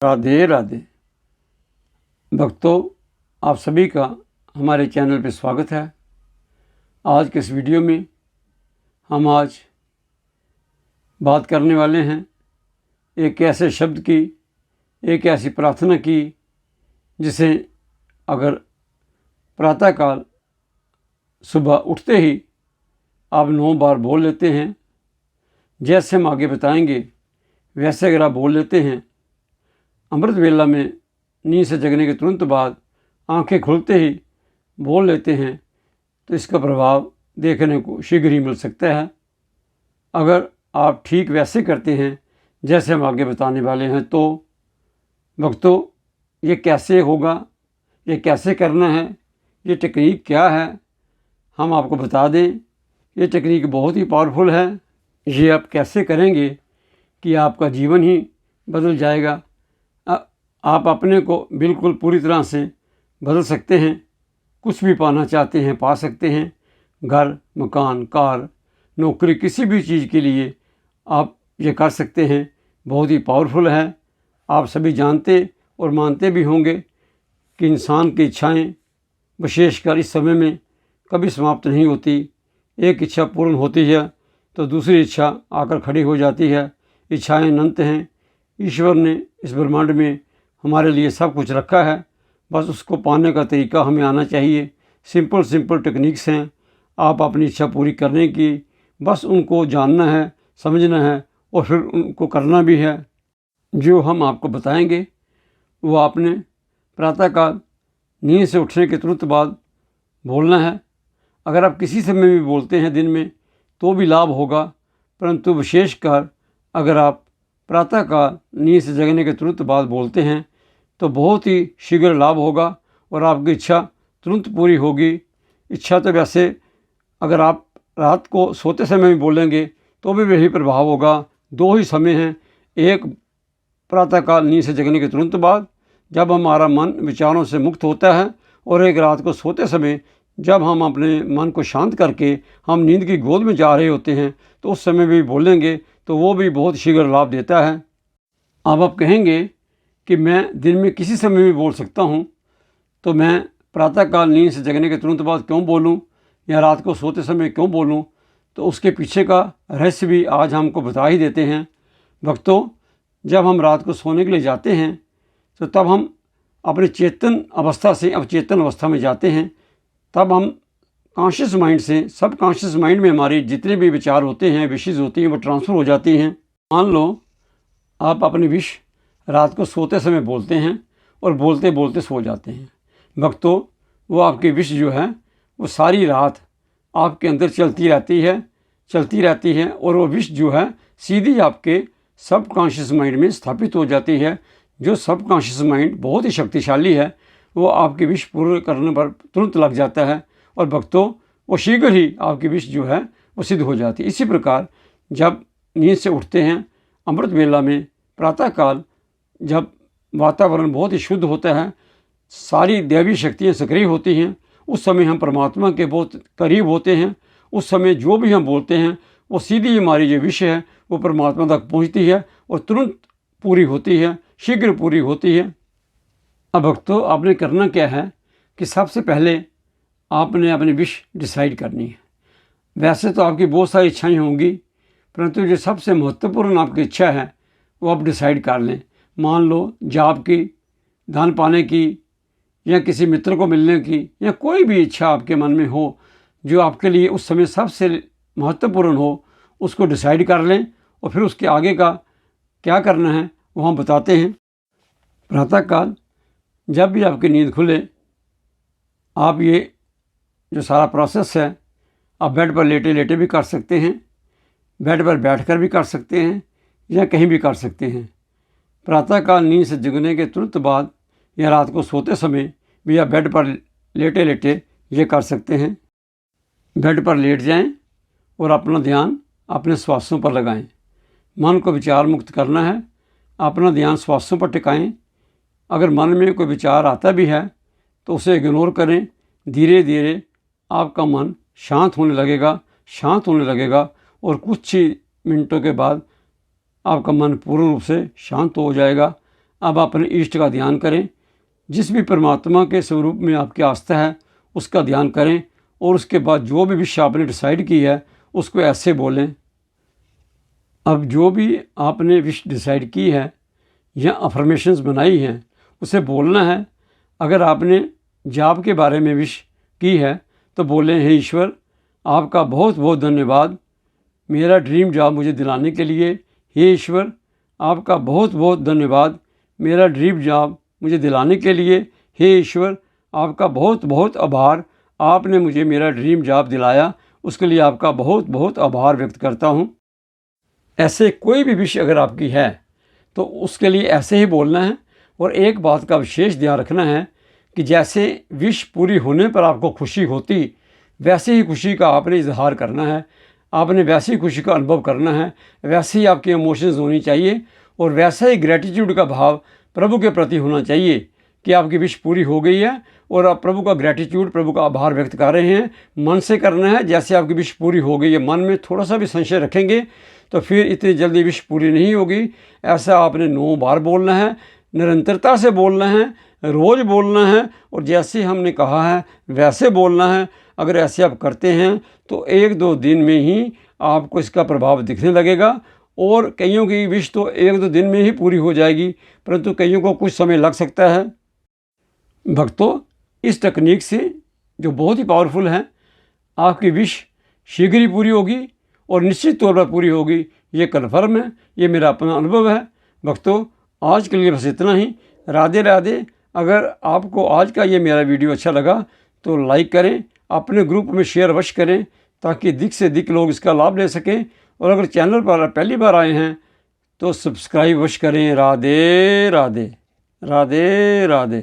राधे राधे भक्तों, आप सभी का हमारे चैनल पर स्वागत है। आज के इस वीडियो में हम आज बात करने वाले हैं एक ऐसे शब्द की, एक ऐसी प्रार्थना की जिसे अगर प्रातःकाल सुबह उठते ही आप 9 बार बोल लेते हैं, जैसे हम आगे बताएंगे वैसे अगर आप बोल लेते हैं, अमृत वेला में नींद से जगने के तुरंत बाद आंखें खुलते ही बोल लेते हैं तो इसका प्रभाव देखने को शीघ्र ही मिल सकता है। अगर आप ठीक वैसे करते हैं जैसे हम आगे बताने वाले हैं तो भक्तों, ये कैसे होगा, ये कैसे करना है, ये टेक्निक क्या है, हम आपको बता दें। ये टेक्निक बहुत ही पावरफुल है। ये आप कैसे करेंगे कि आपका जीवन ही बदल जाएगा। आप अपने को बिल्कुल पूरी तरह से बदल सकते हैं। कुछ भी पाना चाहते हैं पा सकते हैं। घर, मकान, कार, नौकरी, किसी भी चीज़ के लिए आप ये कर सकते हैं। बहुत ही पावरफुल है। आप सभी जानते और मानते भी होंगे कि इंसान की इच्छाएं विशेषकर इस समय में कभी समाप्त नहीं होती। एक इच्छा पूर्ण होती है तो दूसरी इच्छा आकर खड़ी हो जाती है। इच्छाएं अनंत हैं। ईश्वर ने इस ब्रह्मांड में हमारे लिए सब कुछ रखा है, बस उसको पाने का तरीका हमें आना चाहिए। सिंपल टेक्निक्स हैं आप अपनी इच्छा पूरी करने की। बस उनको जानना है, समझना है और फिर उनको करना भी है। जो हम आपको बताएंगे वो आपने प्रातःकाल नींद से उठने के तुरंत बाद बोलना है। अगर आप किसी समय भी बोलते हैं दिन में तो भी लाभ होगा, परंतु विशेषकर अगर आप प्रातःकाल नींद से जगने के तुरंत बाद बोलते हैं तो बहुत ही शीघ्र लाभ होगा और आपकी इच्छा तुरंत पूरी होगी। इच्छा तो वैसे अगर आप रात को सोते समय भी बोलेंगे तो भी वही प्रभाव होगा। 2 ही समय हैं, एक प्रातःकाल नींद से जगने के तुरंत बाद जब हमारा मन विचारों से मुक्त होता है, और एक रात को सोते समय जब हम अपने मन को शांत करके हम नींद की गोद में जा रहे होते हैं तो उस समय भी बोलेंगे तो वो भी बहुत शीघ्र लाभ देता है। अब आप कहेंगे कि मैं दिन में किसी समय भी बोल सकता हूँ, तो मैं प्रातःकाल नींद से जगने के तुरंत बाद क्यों बोलूँ या रात को सोते समय क्यों बोलूँ? तो उसके पीछे का रहस्य भी आज हमको बता ही देते हैं। भक्तों, जब हम रात को सोने के लिए जाते हैं तो तब हम अपने चेतन अवस्था से अवचेतन अवस्था में जाते हैं। तब हम कॉन्शियस माइंड से सब कॉन्शियस माइंड में हमारे जितने भी विचार होते हैं, विशेष होती हैं, वो ट्रांसफ़र हो जाती हैं। मान लो आप अपनी विश रात को सोते समय बोलते हैं और बोलते बोलते सो जाते हैं। भक्तों, वो आपकी विश जो है वो सारी रात आपके अंदर चलती रहती है और वो विश जो है सीधी आपके सब कॉन्शियस माइंड में स्थापित हो जाती है। जो सब कॉन्शियस माइंड बहुत ही शक्तिशाली है, वो आपकी विश पूर्ण करने पर तुरंत लग जाता है और भक्तों वो शीघ्र ही आपकी विश जो है वो सिद्ध हो जाती है। इसी प्रकार जब नींद से उठते हैं अमृत वेला में प्रातःकाल, जब वातावरण बहुत ही शुद्ध होता है, सारी दैवी शक्तियाँ सक्रिय होती हैं, उस समय हम परमात्मा के बहुत करीब होते हैं। उस समय जो भी हम बोलते हैं वो सीधी हमारी जो विश है वो परमात्मा तक पहुँचती है और तुरंत पूरी होती है, शीघ्र पूरी होती है। अब भक्तों, आपने करना क्या है कि सबसे पहले आपने अपनी विश डिसाइड करनी है। वैसे तो आपकी बहुत सारी इच्छाएं होंगी, परंतु जो सबसे महत्वपूर्ण आपकी इच्छा है वो आप डिसाइड कर लें। मान लो जॉब की, धन पाने की, या किसी मित्र को मिलने की, या कोई भी इच्छा आपके मन में हो जो आपके लिए उस समय सबसे महत्वपूर्ण हो, उसको डिसाइड कर लें और फिर उसके आगे का क्या करना है वो हम बताते हैं। प्रातःकाल जब भी आपकी नींद खुले, आप ये जो सारा प्रोसेस है आप बेड पर लेटे लेटे भी कर सकते हैं, बेड पर बैठकर भी कर सकते हैं या कहीं भी कर सकते हैं। प्रातःकाल नींद से जगने के तुरंत बाद या रात को सोते समय भी आप बेड पर लेटे लेटे ये कर सकते हैं। बेड पर लेट जाएं और अपना ध्यान अपने श्वासों पर लगाएं। मन को विचार मुक्त करना है, अपना ध्यान श्वासों पर टिकाएं। अगर मन में कोई विचार आता भी है तो उसे इग्नोर करें। धीरे धीरे आपका मन शांत होने लगेगा और कुछ ही मिनटों के बाद आपका मन पूर्ण रूप से शांत हो जाएगा। अब अपने इष्ट का ध्यान करें। जिस भी परमात्मा के स्वरूप में आपकी आस्था है उसका ध्यान करें और उसके बाद जो भी विश आपने डिसाइड की है उसको ऐसे बोलें। अब जो भी आपने विश डिसाइड की है या अफर्मेशंस बनाई हैं उसे बोलना है। अगर आपने जॉब के बारे में विश की है तो बोलें, हे ईश्वर आपका बहुत बहुत धन्यवाद मेरा ड्रीम जॉब मुझे दिलाने के लिए। हे ईश्वर आपका बहुत बहुत धन्यवाद मेरा ड्रीम जॉब मुझे दिलाने के लिए। हे ईश्वर आपका बहुत बहुत आभार आपने मुझे मेरा ड्रीम जॉब दिलाया, उसके लिए आपका बहुत बहुत आभार व्यक्त करता हूँ। ऐसे कोई भी विश अगर आपकी है तो उसके लिए ऐसे ही बोलना है। और एक बात का विशेष ध्यान रखना है कि जैसे विश पूरी होने पर आपको खुशी होती वैसे ही खुशी का आपने इजहार करना है, आपने वैसी खुशी का अनुभव करना है, वैसे ही आपके इमोशंस होनी चाहिए और वैसा ही ग्रैटिट्यूड का भाव प्रभु के प्रति होना चाहिए कि आपकी विश पूरी हो गई है और आप प्रभु का ग्रैटिट्यूड, प्रभु का आभार व्यक्त कर रहे हैं। मन से करना है जैसे आपकी विश पूरी हो गई है। मन में थोड़ा सा भी संशय रखेंगे तो फिर इतनी जल्दी विश पूरी नहीं होगी। ऐसा आपने 9 बार बोलना है, निरंतरता से बोलना है, रोज़ बोलना है और जैसे हमने कहा है वैसे बोलना है। अगर ऐसे आप करते हैं तो 1-2 दिन में ही आपको इसका प्रभाव दिखने लगेगा और कईयों की विश तो 1-2 दिन में ही पूरी हो जाएगी, परंतु कईयों को कुछ समय लग सकता है। भक्तों, इस तकनीक से जो बहुत ही पावरफुल है, आपकी विश शीघ्र ही पूरी होगी और निश्चित तौर पर पूरी होगी, ये कन्फर्म है, ये मेरा अपना अनुभव है। भक्तों, आज के लिए बस इतना ही। राधे राधे। अगर आपको आज का ये मेरा वीडियो अच्छा लगा तो लाइक करें, अपने ग्रुप में शेयर अवश्य करें ताकि अधिक से अधिक लोग इसका लाभ ले सकें। और अगर चैनल पर पहली बार आए हैं तो सब्सक्राइब अवश्य करें। राधे राधे। राधे राधे।